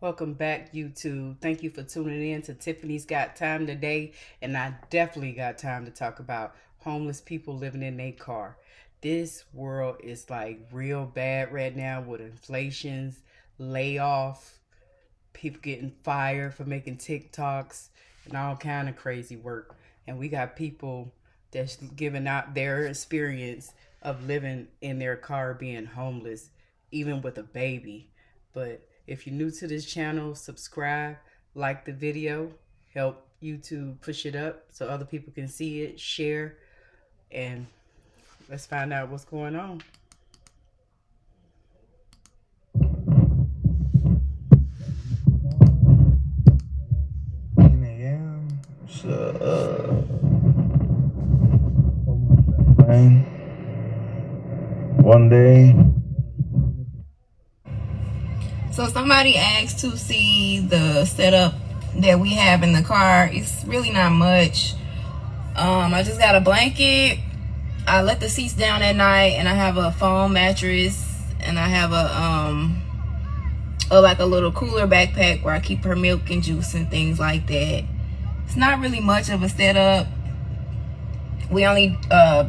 Welcome back, YouTube. Thank you for tuning in to Tiffany's Got Time today. And I definitely got time to talk about homeless people living in their car. This world is like real bad right now with inflations, layoff, people getting fired for making TikToks and all kind of crazy work. And we got people that's giving out their experience of living in their car being homeless, even with a baby. But if you're new to this channel, subscribe, like the video, help YouTube push it up so other people can see it, share, and let's find out what's going on. 9 a.m. Rain. One day. So somebody asked to see the setup that we have in the car. It's really not much. I just got a blanket. I let the seats down at night, and I have a foam mattress, and I have like a little cooler backpack where I keep her milk and juice and things like that. It's not really much of a setup. We only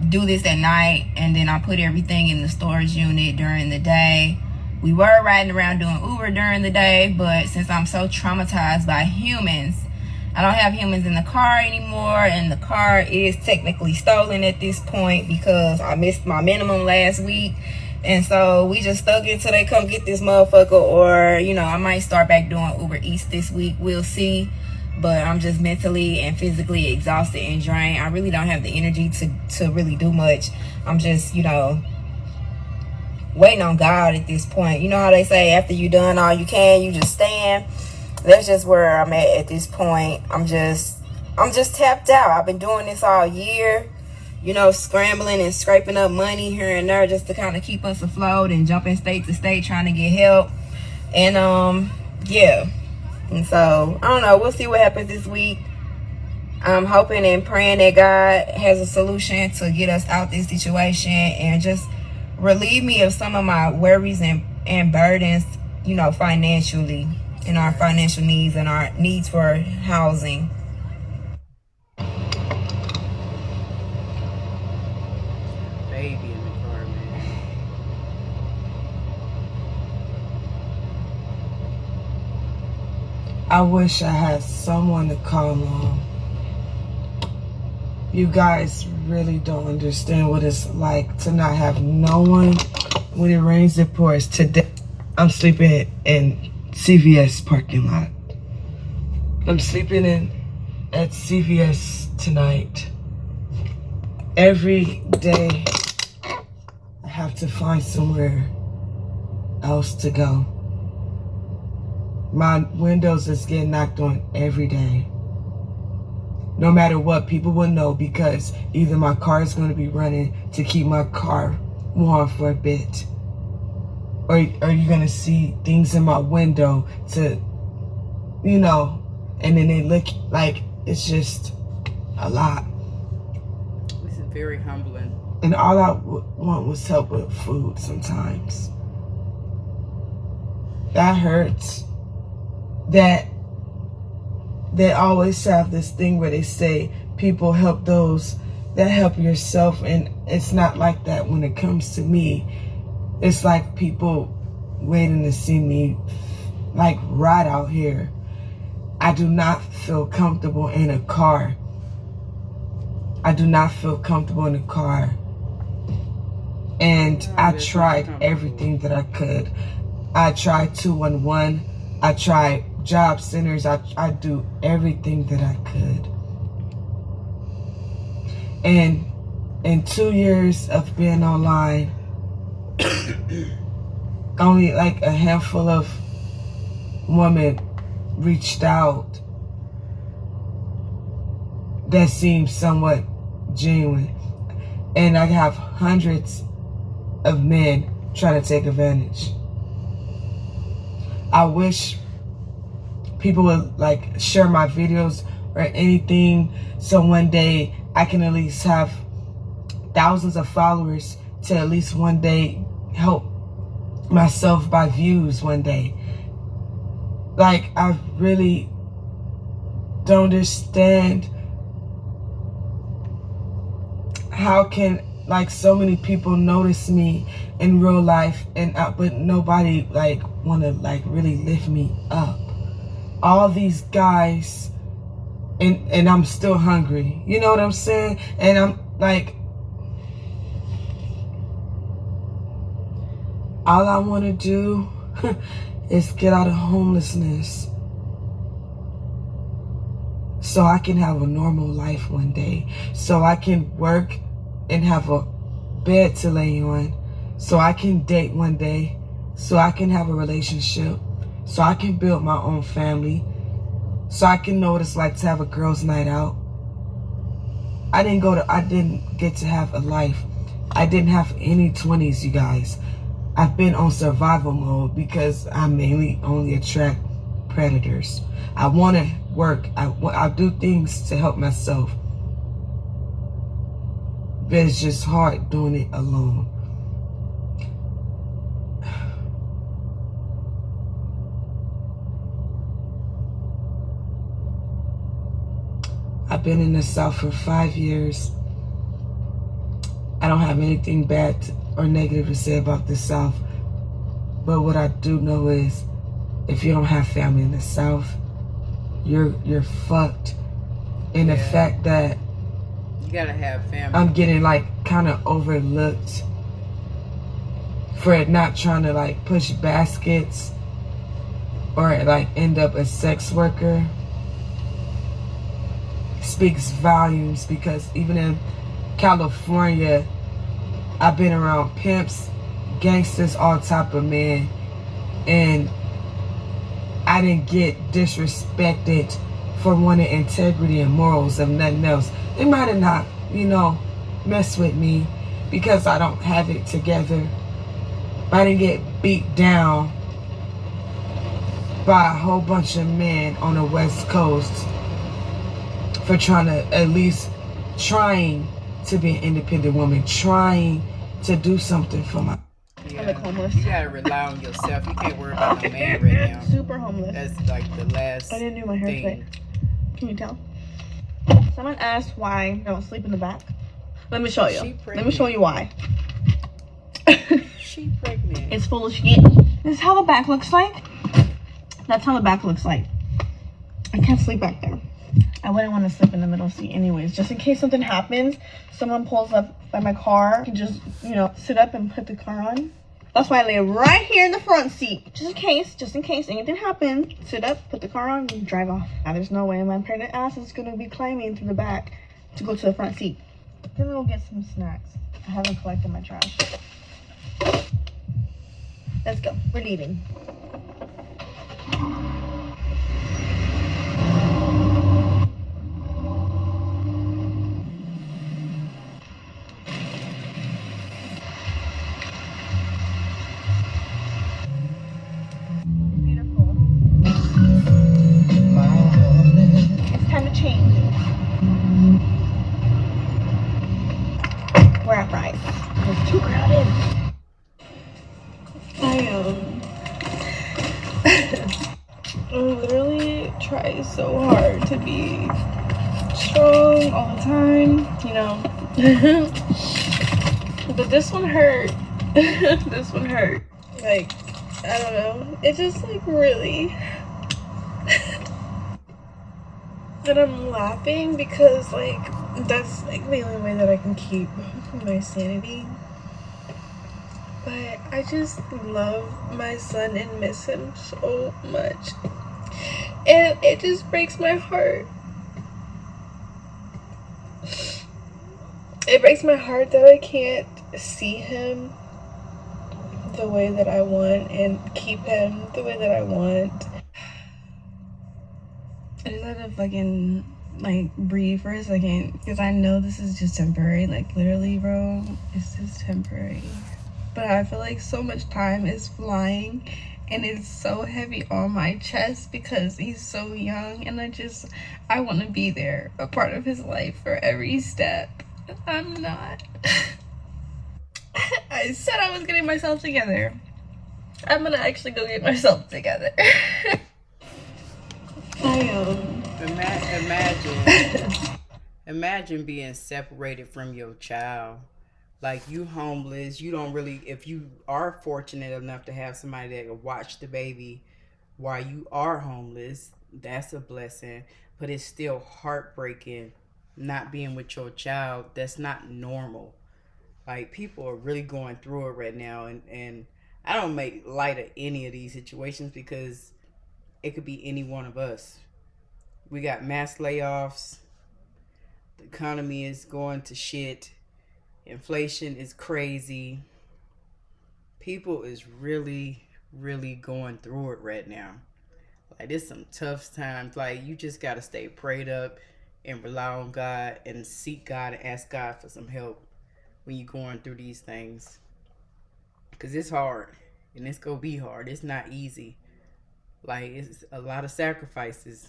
do this at night, and then I put everything in the storage unit during the day. We were riding around doing Uber during the day, but since I'm so traumatized by humans, I don't have humans in the car anymore, and the car is technically stolen at this point because I missed my minimum last week. And so we just stuck it till they come get this motherfucker, or, I might start back doing Uber Eats this week. We'll see. But I'm just mentally and physically exhausted and drained. I really don't have the energy to really do much. I'm just, waiting on God at this point. You know how they say after you done all you can, you just stand. That's just where I'm at this point. I'm just tapped out. I've been doing this all year, scrambling and scraping up money here and there just to kind of keep us afloat and jumping state to state trying to get help. And yeah. And so I don't know, we'll see what happens this week. I'm hoping and praying that God has a solution to get us out this situation and just relieve me of some of my worries and burdens, financially, and our financial needs and our needs for housing. Baby in the car, man. I wish I had someone to call on. You guys really don't understand what it's like to not have no one when it rains and pours. Today, I'm sleeping in CVS parking lot. I'm sleeping at CVS tonight. Every day, I have to find somewhere else to go. My windows is getting knocked on every day. No matter what, people will know because either my car is going to be running to keep my car warm for a bit, or you're going to see things in my window to, and then they look like it's just a lot. This is very humbling. And all I want was help with food sometimes. That hurts. That they always have this thing where they say people help those that help yourself, and it's not like that when it comes to me. It's like people waiting to see me like right out here. I do not feel comfortable in a car. I do not feel comfortable in a car. And I tried everything that I could. I tried 211. I tried job centers. I do everything that I could. And in 2 years of being online, only like a handful of women reached out that seemed somewhat genuine. And I have hundreds of men trying to take advantage. I wish people would like share my videos or anything so one day I can at least have thousands of followers to at least one day help myself by views one day. Like, I really don't understand how can like so many people notice me in real life and but nobody like want to like really lift me up. All these guys, and I'm still hungry. You know what I'm saying? And I'm like, all I want to do is get out of homelessness so I can have a normal life one day, so I can work and have a bed to lay on, so I can date one day, so I can have a relationship, so I can build my own family, so I can know what it's like to have a girls' night out. I didn't get to have a life. I didn't have any 20s, you guys. I've been on survival mode because I mainly only attract predators. I want to work. I do things to help myself. But it's just hard doing it alone. I've been in the South for 5 years. I don't have anything bad or negative to say about the South. But what I do know is, if you don't have family in the South, you're fucked. And the fact that you gotta have family. I'm getting like kind of overlooked for not trying to like push baskets or like end up a sex worker speaks volumes, because even in California, I've been around pimps, gangsters, all type of men, and I didn't get disrespected for wanting integrity and morals and nothing else. They might have not, messed with me because I don't have it together. But I didn't get beat down by a whole bunch of men on the West Coast for trying to be an independent woman, trying to do something for my... Yeah. I look homeless. You gotta rely on yourself. You can't worry about no man right now. Super homeless. That's like the last I didn't do my hair thing. today. Can you tell? Someone asked why I don't sleep in the back. Let me show you. Let me show you why. She pregnant. It's full of shit. This is how the back looks like. That's how the back looks like. I can't sleep back there. I wouldn't want to sleep in the middle seat anyways. Just in case something happens, someone pulls up by my car, I can just, sit up and put the car on. That's why I lay right here in the front seat. Just in case anything happens, sit up, put the car on, and drive off. Now there's no way my pregnant ass is going to be climbing through the back to go to the front seat. Then we'll get some snacks. I haven't collected my trash. Let's go. We're leaving. Beautiful. It's time to change. We're at Rise. It's too crowded. I literally try so hard to be strong all the time, but this one hurt. This one hurt. Like, I don't know. It just really. And I'm laughing because that's the only way that I can keep my sanity. But I just love my son and miss him so much. And it just breaks my heart. It breaks my heart that I can't see him the way that I want and keep him the way that I want. I just had to fucking breathe for a second, because I know this is just temporary. Literally, bro, it's just temporary. But I feel like so much time is flying and it's so heavy on my chest because he's so young, and I want to be there, a part of his life for every step. I'm not. I said I was getting myself together. I'm gonna actually go get myself together. Imagine being separated from your child. Like, you homeless, you don't really, if you are fortunate enough to have somebody that can watch the baby while you are homeless, that's a blessing. But it's still heartbreaking not being with your child. That's not normal. Like, people are really going through it right now, and I don't make light of any of these situations because it could be any one of us. We got mass layoffs. The economy is going to shit. Inflation is crazy. People is really, really going through it right now. Like, there's some tough times. Like, you just gotta stay prayed up and rely on God and seek God and ask God for some help when you're going through these things. Cause it's hard, and it's gonna be hard. It's not easy. Like, it's a lot of sacrifices.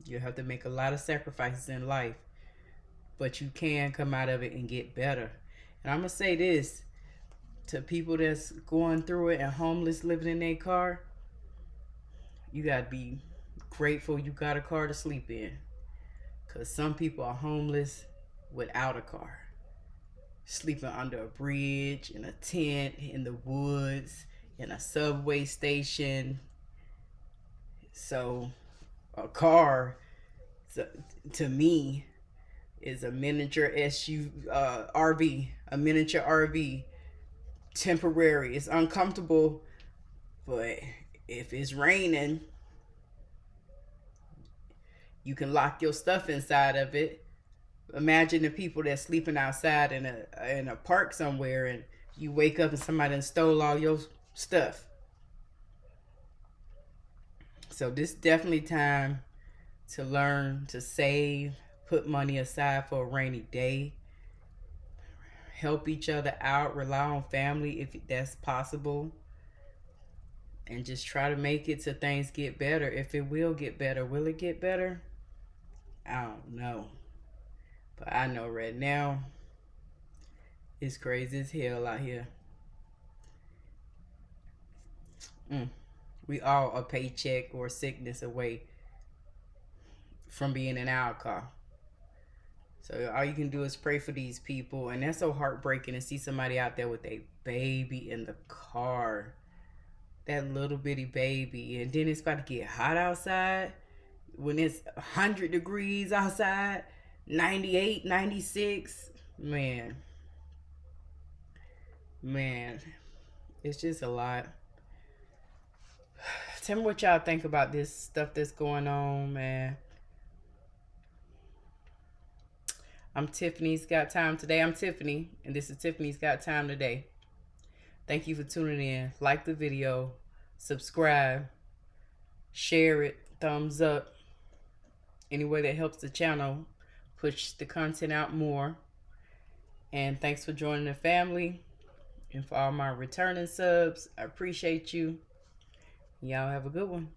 You have to make a lot of sacrifices in life, but you can come out of it and get better. And I'm gonna say this to people that's going through it and homeless, living in their car. You gotta be grateful you got a car to sleep in, cause some people are homeless without a car, sleeping under a bridge, in a tent, in the woods, in a subway station. So a car, to me, is a miniature RV, a miniature RV. Temporary. It's uncomfortable, but if it's raining, you can lock your stuff inside of it. Imagine the people that's sleeping outside in a park somewhere, and you wake up and somebody done stole all your stuff. So this is definitely time to learn to save, put money aside for a rainy day, help each other out, rely on family if that's possible, and just try to make it so things get better. If it will get better, will it get better? I don't know. But I know right now it's crazy as hell out here. We all a paycheck or sickness away from being in our car. So all you can do is pray for these people, and that's so heartbreaking to see somebody out there with a baby in the car. That little bitty baby, and then it's about to get hot outside when it's 100 degrees outside, 98, 96. Man, it's just a lot. Tell me what y'all think about this stuff that's going on, man. I'm Tiffany's Got Time Today. I'm Tiffany, and this is Tiffany's Got Time Today. Thank you for tuning in. Like the video, subscribe, share it, thumbs up. Any way that helps the channel push the content out more. And thanks for joining the family. And for all my returning subs, I appreciate you. Y'all have a good one.